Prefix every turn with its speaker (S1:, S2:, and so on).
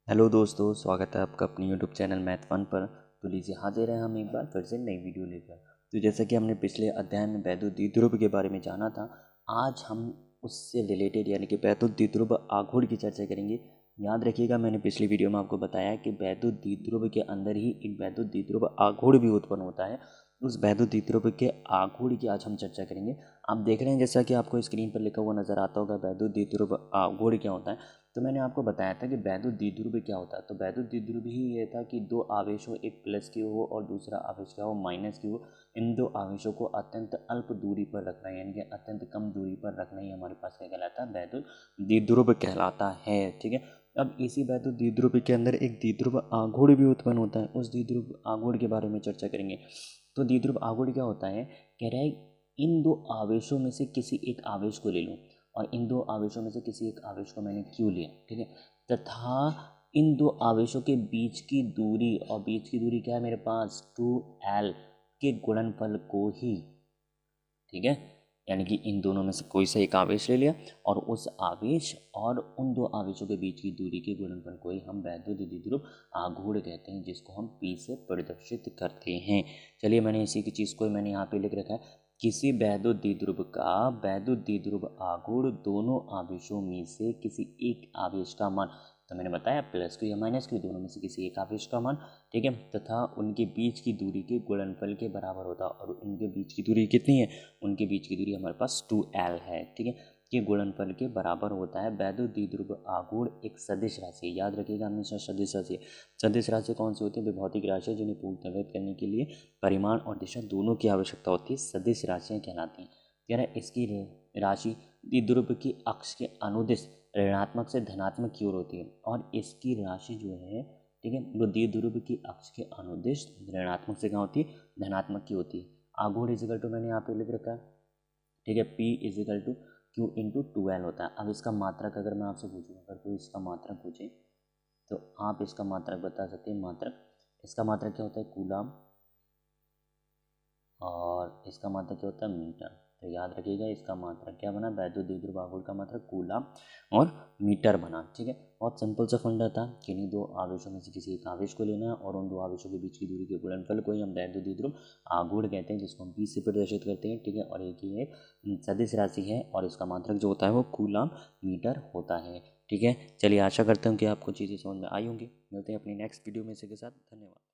S1: Hello दोस्तों, स्वागत है आपका अपने यूट्यूब चैनल मैथ वन पर। तो लीजिए हाजिर हैं हम एक बार फिर से नई वीडियो लेकर। तो जैसा कि हमने पिछले अध्याय में वैद्युत द्विध्रुव के बारे में जाना था, आज हम उससे रिलेटेड यानी कि वैद्युत द्विध्रुव आघूर्ण की चर्चा करेंगे। याद रखिएगा, मैंने पिछली वीडियो में आपको बताया कि वैद्युत द्विध्रुव के अंदर ही एक वैद्युत द्विध्रुव आघूर्ण भी उत्पन्न होता है। उस वैद्युत द्विध्रुव के आघूर्ण की आज हम चर्चा करेंगे। आप देख रहे हैं जैसा कि आपको स्क्रीन पर लिखा हुआ नजर आता होगा, वैद्युत द्विध्रुव आघूर्ण क्या होता है। तो मैंने आपको बताया था कि वैद्युत द्विध्रुव क्या होता है। तो वैद्युत द्विध्रुव ही ये था कि दो आवेश हो, एक प्लस की हो और दूसरा आवेश क्या हो, माइनस की हो। इन दो आवेशों को अत्यंत अल्प दूरी पर रखना यानी कि अत्यंत कम दूरी पर रखना ही हमारे पास क्या कहलाता है, वैद्युत द्विध्रुव कहलाता है। ठीक है, अब इसी वैद्युत द्विध्रुव के अंदर एक द्विध्रुव आघूर्ण भी उत्पन्न होता है। उस द्विध्रुव आघूर्ण के बारे में चर्चा करेंगे। तो द्विध्रुव आघूर्ण क्या होता है, कह रहा है इन दो आवेशों में से किसी एक आवेश को ले लूँ और इन दो आवेशों में से किसी एक आवेश को मैंने क्यों लिया, ठीक है, तथा इन दो आवेशों के बीच की दूरी, और बीच की दूरी क्या है मेरे पास 2l के गुणनफल को ही, ठीक है, यानी कि इन दोनों में से कोई सा एक आवेश ले लिया और उस आवेश और उन दो आवेशों के बीच की दूरी के गुणनफल को ही हम वैद्युत द्विध्रुव आघूर्ण कहते हैं, जिसको हम P से प्रदर्शित करते हैं। चलिए, मैंने इसी की चीज़ को मैंने यहाँ पे लिख रखा है। किसी वैद्युत द्विध्रुव का वैद्युत द्विध्रुव आघूर्ण दोनों आवेशों में से किसी एक आवेश का मान, तो मैंने बताया प्लस क्यू या माइनस क्यू, दोनों में से किसी एक आवेश का मान, ठीक है, तथा उनके बीच की दूरी के गुणनफल के बराबर होता है। और उनके बीच की दूरी कितनी है, उनके बीच की दूरी हमारे पास 2l है, ठीक है, के गुणनफल के बराबर होता है। वैद्युत द्विध्रुव आघूर्ण एक सदिश राशि, याद रखिएगा हमेशा सदिश राशि। सदिश राशि कौन सी होती है, भौतिक राशि जिन्हें पूर्णतः व्यक्त करने के लिए परिमाण और दिशा दोनों की आवश्यकता होती है, सदिश राशियाँ कहलाती हैं। कह रहा है इसकी राशि द्विध्रुव की अक्ष के अनुदिश ऋणात्मक से धनात्मक की ओर होती है, और इसकी राशि जो है, ठीक है, वो द्विध्रुव की अक्ष के अनुदिश ऋणात्मक से क्या होती है, धनात्मक की होती है। आघूर्ण इजिकल टू मैंने यहाँ पे लिख रखा है, ठीक है, P is equal to Q into 2l होता है। अब इसका मात्रक अगर मैं आपसे पूछूँ, अगर कोई इसका मात्रक पूछे तो आप इसका मात्रक बता सकते हैं। मात्रक, इसका मात्रक क्या होता है, कूलम, और इसका मात्रक क्या होता है, मीटर। तो याद रखिएगा इसका मात्रक क्या बना, वैद्युत द्विध्रुव आघूर्ण का मात्रक कूलम और मीटर बना। ठीक है, बहुत सिंपल सा फंडा था कि नहीं, दो आवेशों में से किसी एक आवेश को लेना है और उन दो आवेशों के बीच की दूरी के गुणनफल को ही हम वैद्युत द्विध्रुव आघूर्ण कहते हैं, जिसको हम P से प्रदर्शित करते हैं। ठीक है, और एक ये सदिश राशि है और इसका मात्रक जो होता है वो कूलम मीटर होता है। ठीक है, चलिए आशा करता हूँ कि आपको चीज़ें समझ में आई होंगी। मिलते हैं अपनी नेक्स्ट वीडियो में, इसी के साथ धन्यवाद।